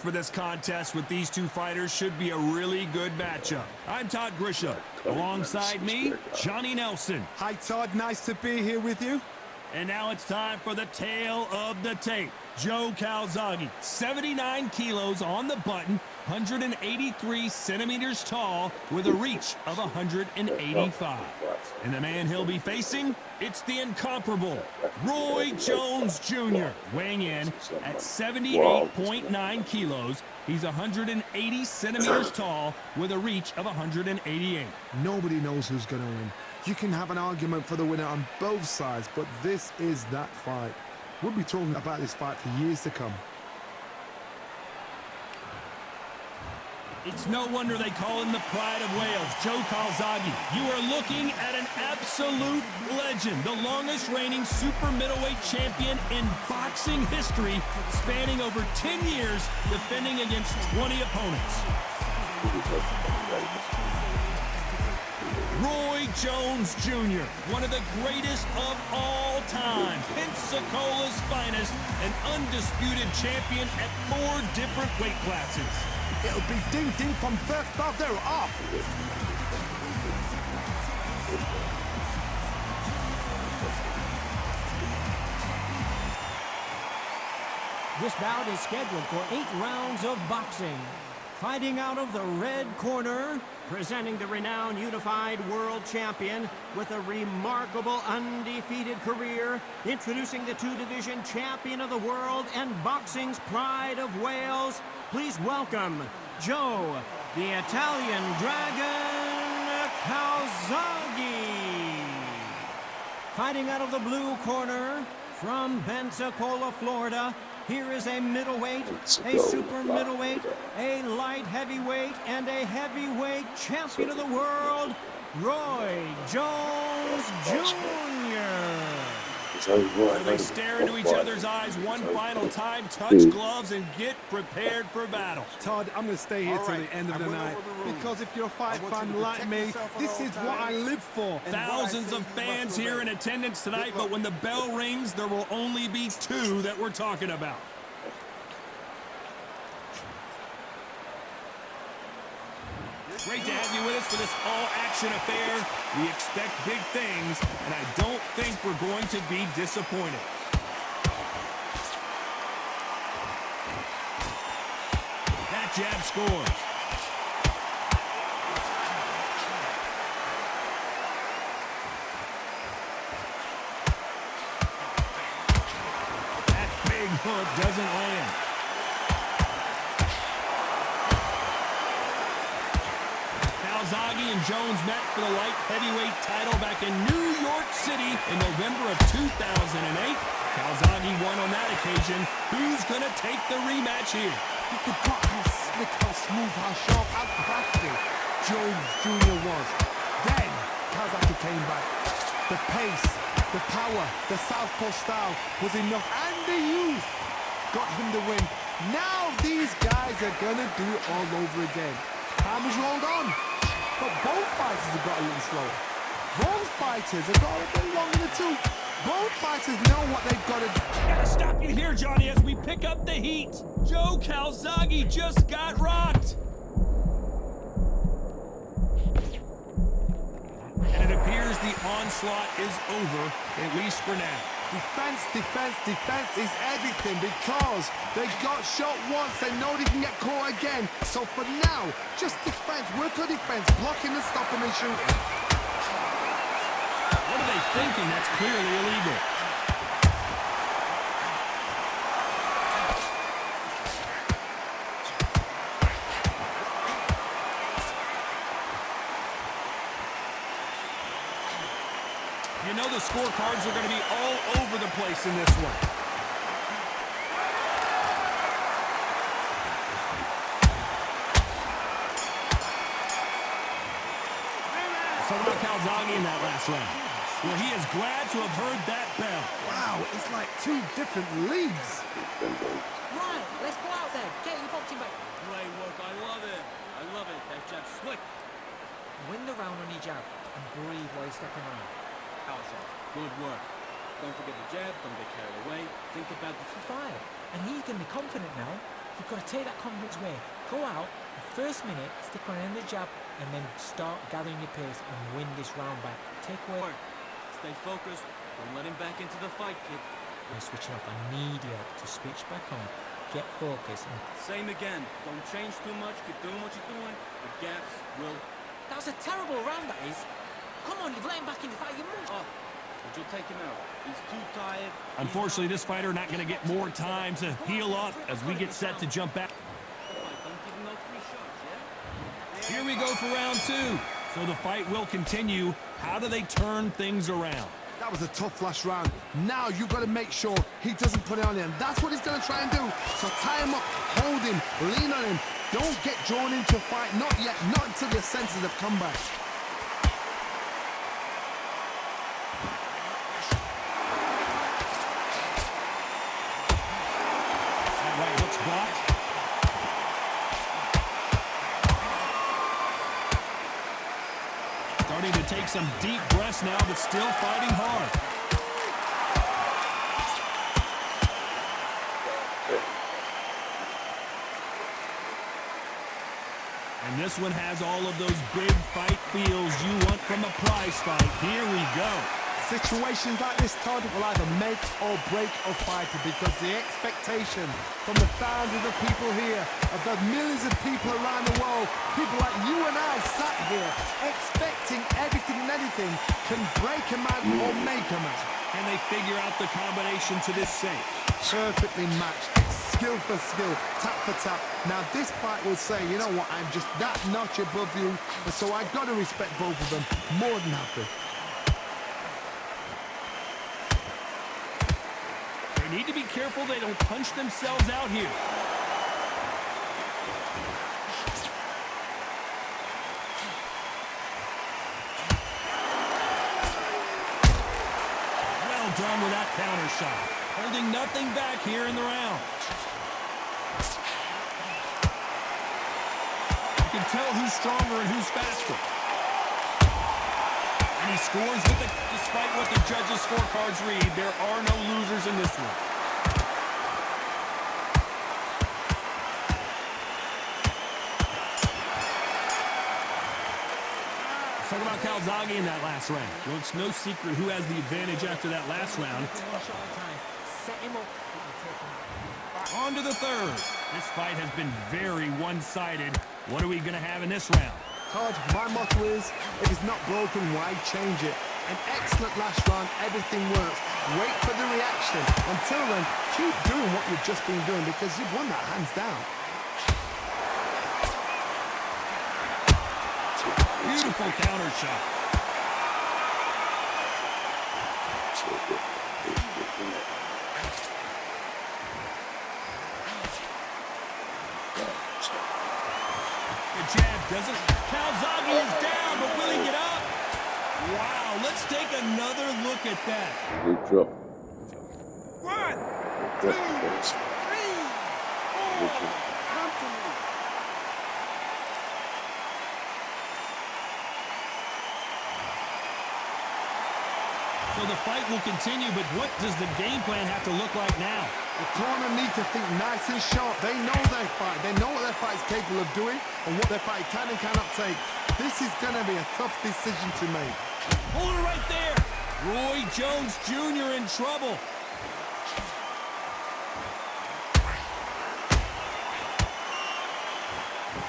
For this contest with these two fighters should be a really good matchup. I'm Todd Grisham. Alongside me, Johnny Nelson. Hi Todd, nice to be here with you. And now it's time for the tale of the tape. Joe Calzaghe, 79 kilos on the button, 183 centimeters tall with a reach of 185. And the man he'll be facing, it's the incomparable Roy Jones Jr. Weighing in at 78.9 kilos. He's 180 centimeters tall with a reach of 188. Nobody knows who's going to win. You can have an argument for the winner on both sides, but this is that fight. We'll be talking about this fight for years to come. It's no wonder they call him the pride of Wales, Joe Calzaghe. You are looking at an absolute legend, the longest reigning super middleweight champion in boxing history, spanning over 10 years, defending against 20 opponents. Roy Jones Jr., one of the greatest of all time, Pensacola's finest, an undisputed champion at 4 different weight classes. It'll be ding-ding from first off, they're off. This bout is scheduled for 8 rounds of boxing. Fighting out of the red corner, presenting the renowned unified world champion with a remarkable undefeated career, introducing the 2-division champion of the world and boxing's pride of Wales, please welcome Joe, the Italian Dragon Calzaghe. Fighting out of the blue corner, from Pensacola, Florida, here is a middleweight, a super middleweight, a light heavyweight, and a heavyweight champion of the world, Roy Jones Jr. They stare into each other's eyes one final time, touch gloves, and get prepared for battle. Todd, I'm going to stay here till the end of the night, because if you're a fight fan like me, this is what I live for. Thousands of fans here in attendance tonight, but when the bell rings, there will only be 2 that we're talking about. Great to have you with us for this all-action affair. We expect big things, and I don't think we're going to be disappointed. That jab scores. That big hook doesn't land. Calzaghe and Jones met for the light heavyweight title back in New York City in November of 2008. Calzaghe won on that occasion. Who's going to take the rematch here? You forgot how slick, how smooth, how sharp, how crafty Jones Jr. was. Then, Calzaghe came back. The pace, the power, the southpaw style was enough, and the youth got him the win. Now these guys are going to do it all over again. Time has rolled on. But both fighters have got a little slower. Both fighters have got a bit longer than 2. Both fighters know what they've got to do. Gotta stop you here, Johnny, as we pick up the heat. Joe Calzaghe just got rocked. And it appears the onslaught is over, at least for now. Defense, defense, defense is everything, because they got shot once, they know they can get caught again. So for now, just defense, work on defense, blocking and stopping and shooting. What are they thinking? That's clearly illegal. You know the scorecards are going to be all over the place in this one. So about Calzaghe in that last round. Well, he is glad to have heard that bell. Wow, it's like 2 different leagues. Right, let's go out there. Get your boxing back. Great work, I love it. I love it. That jab's slick. Win the round on your jab and breathe while you're stepping around. Good work. Don't forget the jab, don't get carried away. Think about the For fight. And he's going to be confident now. You've got to take that confidence away. Go out, the first minute, stick on the jab, and then start gathering your pace and win this round back. Take away. Stay focused. Don't let him back into the fight, kid. You're switching off. I need you to switch back on. Get focused. Same again. Don't change too much. Keep doing what you're doing. The gaps will... That was a terrible round, that is. Come on, you've let him back in the fight. You must. Oh, but you'll take him out. He's too tired. Unfortunately, this fighter not going to get more time to heal up as we get set to jump back. Don't give him no free shots, yeah? Here we go for round 2. So the fight will continue. How do they turn things around? That was a tough last round. Now you've got to make sure he doesn't put it on him. That's what he's going to try and do. So tie him up, hold him, lean on him. Don't get drawn into a fight. Not yet. Not until your senses have come back. That right hook's blocked. Starting to take some deep breaths now, but still fighting hard. And this one has all of those big fight feels you want from a prize fight. Here we go. Situations like this, Todd, will either make or break a fighter because the expectation from the thousands of people here, of the millions of people around the world, people like you and I sat here expecting everything and anything, can break a man or make a man. And they figure out the combination to this safe. Perfectly matched, skill for skill, tap for tap. Now this fight will say, you know what, I'm just that notch above you, and so I've got to respect both of them more than happy. They need to be careful they don't punch themselves out here. Well done with that counter shot. Holding nothing back here in the round. You can tell who's stronger and who's faster. And he scores with it, despite what the judges' scorecards read. There are no losers in this one. Let's talk about Calzaghe in that last round. Well, it's no secret who has the advantage after that last round. One shot at a time. Set him up. On to the third. This fight has been very one-sided. What are we going to have in this round? Todd, my motto is, if it's not broken, why change it? An excellent last round, everything works. Wait for the reaction. Until then, keep doing what you've just been doing because you've won that hands down. Beautiful counter shot. The jab doesn't. Calzaghe is down, but will he get up? Wow, let's take another look at that. Good job. 1, 2, 3, 4. Come to me. So the fight will continue, but what does the game plan have to look like now? The corner need to think nice and sharp. They know their fight. They know what their fight is capable of doing and what their fight can and cannot take. This is going to be a tough decision to make. Hold it right there. Roy Jones Jr. in trouble.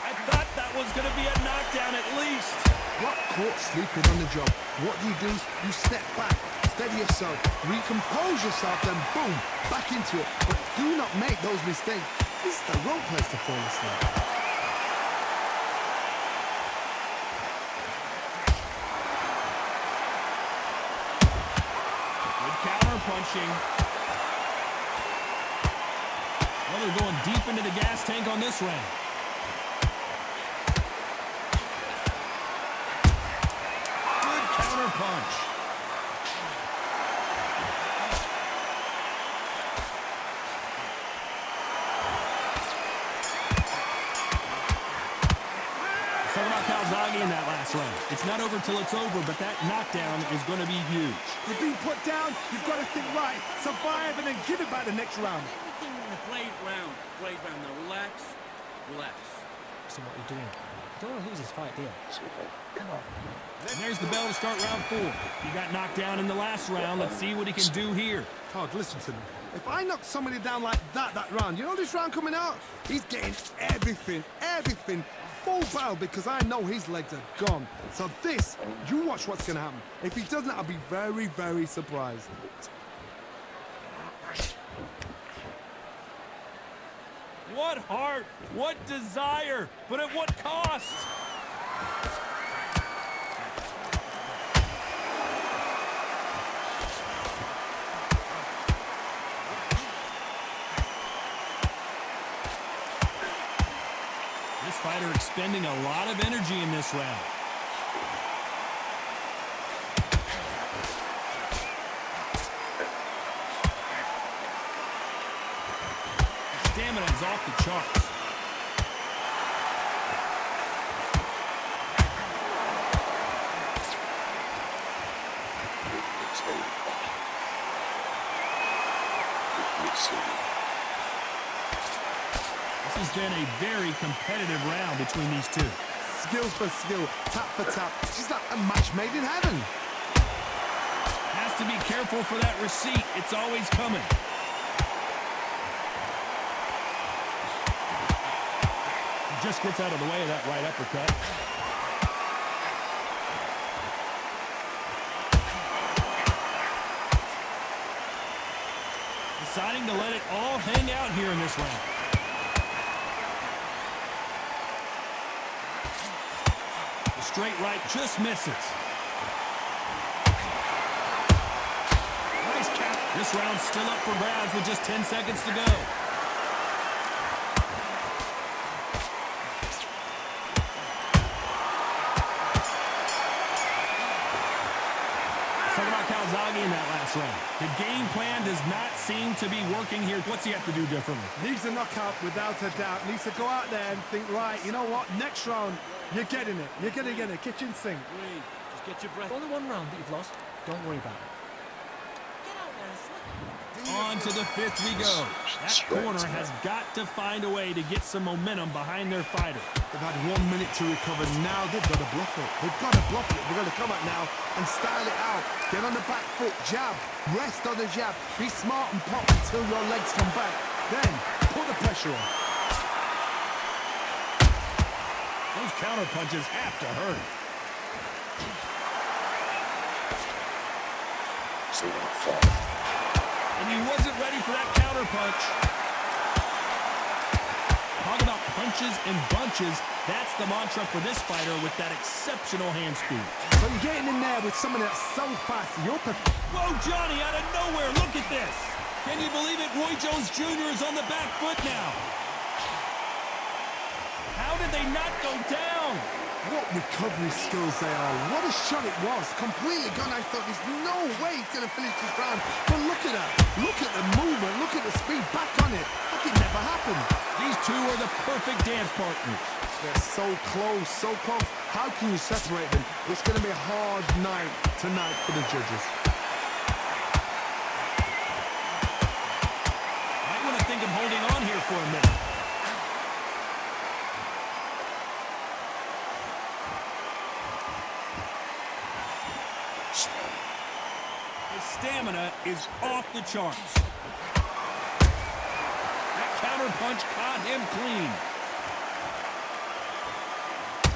I thought that was going to be a knockdown at least. Got caught sleeping on the job. What do? You step back, steady yourself, recompose yourself, then boom, back into it. But do not make those mistakes. This is the wrong place to fall asleep. Good counter punching. Well, they're going deep into the gas tank on this round. Good counter punch. Talking about Calzaghe in that last round. It's not over till it's over, but that knockdown is going to be huge. You're being put down, you've got to think right. Survive and then give it back the next round. Everything in the Great round. Great round. Now relax. Relax. So what are you doing? You don't want to lose this fight, do you? Come on. And there's the bell to start round 4. He got knocked down in the last round. Let's see what he can do here. Todd, listen to me. If I knock somebody down like that round, you know this round coming out? He's getting everything, full battle, because I know his legs are gone. So this, you watch what's going to happen. If he doesn't, I'll be very, very surprised. What heart, what desire, but at what cost? This fighter expending a lot of energy in this round. Stamina is off the charts. This has been a very competitive round between these two. Skill for skill, tap for tap. It's just like a match made in heaven. Has to be careful for that receipt. It's always coming. Just gets out of the way of that right uppercut. Deciding to let it all hang out here in this round. The straight right just misses. Nice count. This round's still up for grabs with just 10 seconds to go. Calzaghe in that last round. The game plan does not seem to be working here. What's he have to do differently? Needs a knockout without a doubt. Needs to go out there and think, right, you know what? Next round, you're getting it. You're going to get a kitchen sink. Breathe. Just get your breath. Only one round that you've lost. Don't worry about it. On to the 5th we go. That corner has got to find a way to get some momentum behind their fighter. They've had 1 minute to recover. Now they've got to bluff it. They've got to bluff it. They've got to come out now and style it out. Get on the back foot, jab, rest on the jab. Be smart and pop until your legs come back. Then put the pressure on. Those counter punches have to hurt. And he wasn't ready for that counter punch. Talk about punches and bunches. That's the mantra for this fighter with that exceptional hand speed. So you're getting in there with someone that's so fast. Whoa, Johnny, out of nowhere. Look at this. Can you believe it? Roy Jones Jr. is on the back foot now. How did they not go down? What recovery skills they are. What a shot it was. Completely gone. I thought there's no way he's going to finish this round. But look at that. Look at the movement. Look at the speed. Back on it. Like it never happened. These two are the perfect dance partners. They're so close, so close. How can you separate them? It's going to be a hard night tonight for the judges. Might want to think of holding on here for a minute. His stamina is off the charts. That counter punch caught him clean.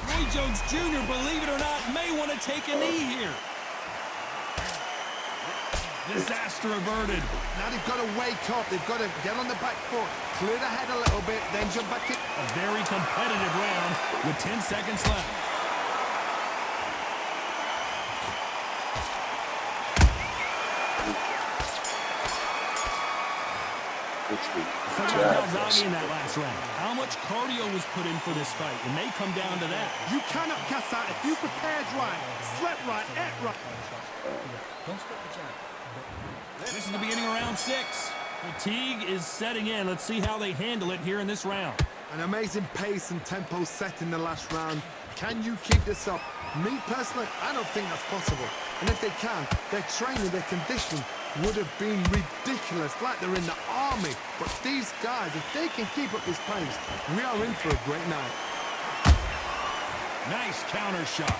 Roy Jones Jr., believe it or not, may want to take a knee here. Disaster averted. Now they've got to wake up. They've got to get on the back foot, clear the head a little bit, then jump back in. A very competitive round with 10 seconds left. Calzaghe in that last round. How much cardio was put in for this fight? It may come down to that. You cannot cast out if you prepared right, slept right, ate right. Don't skip the jab. This is the beginning of round 6. Fatigue is setting in. Let's see how they handle it here in this round. An amazing pace and tempo set in the last round. Can you keep this up? Me personally, I don't think that's possible. And if they can, their training, their conditioning would have been ridiculous, like they're in the army. But these guys, if they can keep up this pace, we are in for a great night. Nice counter shot.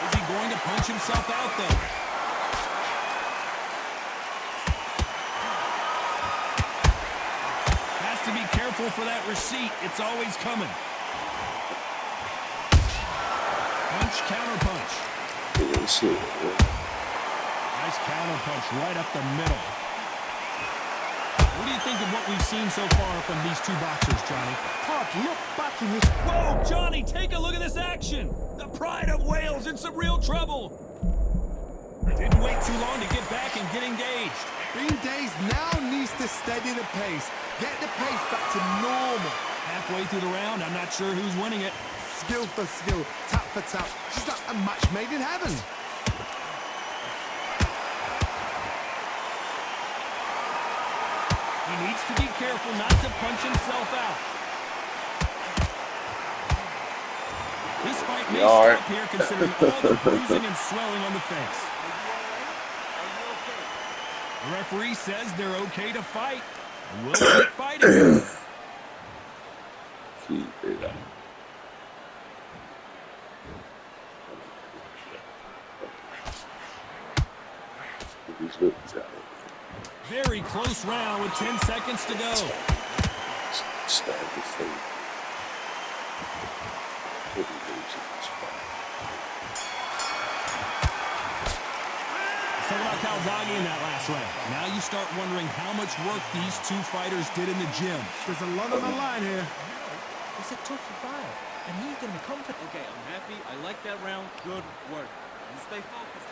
Is he going to punch himself out, though? Has to be careful for that receipt. It's always coming. Punch, counter punch. Nice counter punch right up the middle. What do you think of what we've seen so far from these two boxers, Johnny? Todd, look back in his... Whoa, Johnny, take a look at this action. The pride of Wales in some real trouble. Didn't wait too long to get back and get engaged. Bean Days now needs to steady the pace. Get the pace back to normal. Halfway through the round, I'm not sure who's winning it. Skill for skill, tap for tap. Just like a match made in heaven. He needs to be careful not to punch himself out. This fight may stop here considering all the bruising and swelling on the face. The referee says they're okay to fight. And we'll keep fighting. Keep it up. Very close round with 10 seconds to go. Talk about Calzaghe in that last round. Now you start wondering how much work these two fighters did in the gym. There's a lot on the line here. It's a tough fight, and he's going to be confident. Okay, I'm happy. I like that round. Good work. You stay focused.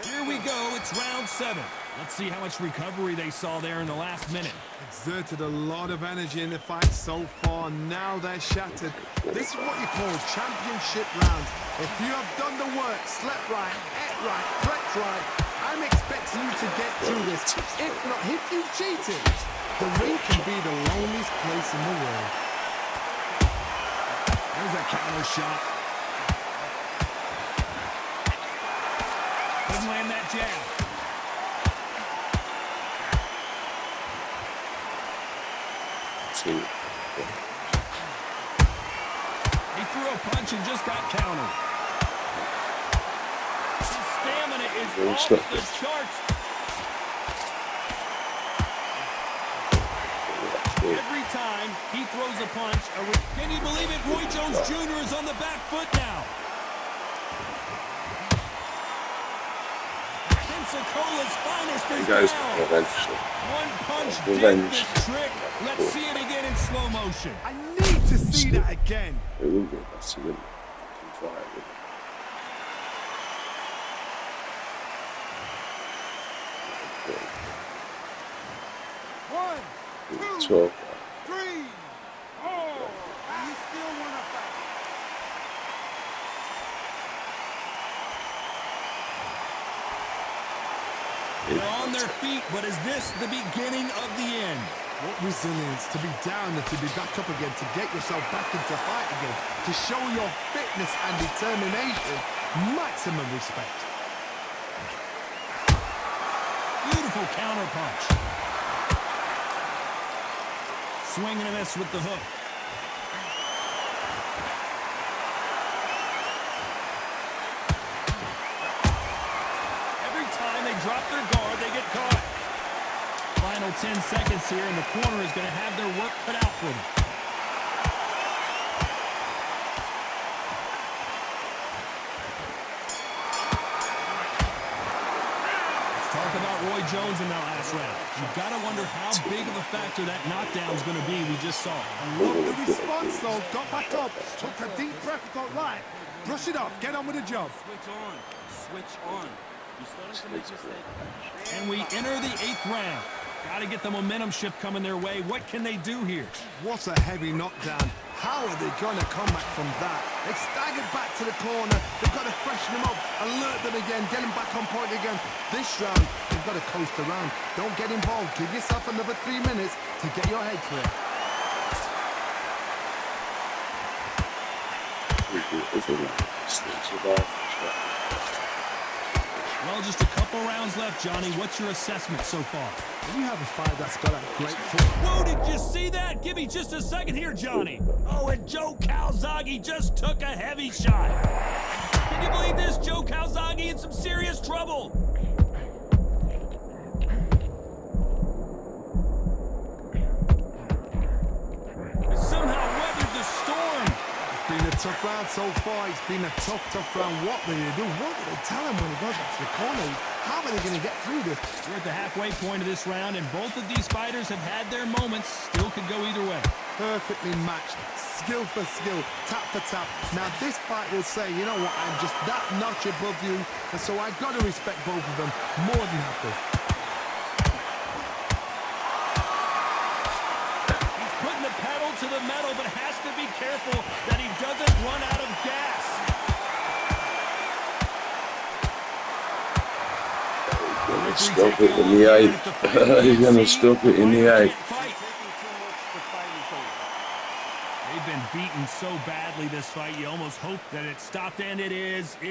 Here we go. It's round 7. Let's see how much recovery they saw there in the last minute. Exerted a lot of energy in the fight so far. Now they're shattered. This is what you call championship rounds. If you have done the work, slept right, ate right, slept right, I'm expecting you to get through this. If not, if you've cheated, the ring can be the loneliest place in the world. There's a counter shot. Doesn't land that jab. He threw a punch and just got countered. His stamina is off the charts. Every time he throws a punch, can you believe it? Roy Jones Jr. is on the back foot now. Pensacola's finest is down. One punch did this trick. Let's see it again in slow motion. I need to see that again. One, two, three. Oh, you still want to fight? They're on their feet, but is this the beginning of the end? What resilience to be down and to be back up again, to get yourself back into fight again, to show your fitness and determination. Maximum respect. Beautiful counter punch. Swing and a miss with the hook. Every time they drop their guard, they get caught. Final 10 seconds here, and the corner is going to have their work cut out for them. Let's talk about Roy Jones in that last round. You've got to wonder how big of a factor that knockdown is going to be we just saw. Look, the response though, got back up, took a deep breath, thought, right, brush it off, get on with the job. Switch on. Switch on. You're starting to make mistakes. And we enter the 8th round. Got to get the momentum shift coming their way. What can they do here? What a heavy knockdown. How are they going to come back from that? They staggered back to the corner. They've got to freshen them up, alert them again, get them back on point again. This round, they've got to coast around. Don't get involved. Give yourself another 3 minutes to get your head clear. Well, just a couple rounds left, Johnny. What's your assessment so far? When you have a fight that's got a great foot. Whoa, did you see that? Give me just a second here, Johnny. Oh, and Joe Calzaghe just took a heavy shot. Can you believe this? Joe Calzaghe in some serious trouble. Somehow weathered the storm. It's been a tough round so far. It's been a tough round. What will they do? What will they tell him when he goes back to the corner? How are they going to get through this? We're at the halfway point of this round, and both of these fighters have had their moments. Still could go either way. Perfectly matched. Skill for skill. Tap for tap. Now this fight will say, you know what, I'm just that notch above you, and so I've got to respect both of them more than happy. He's putting the pedal to the metal, but has to be careful that he doesn't run out of gas. Stop it in the 8th. He's going to stop it in the 8th. They've been beaten so badly this fight, you almost hope that it stopped, and it is.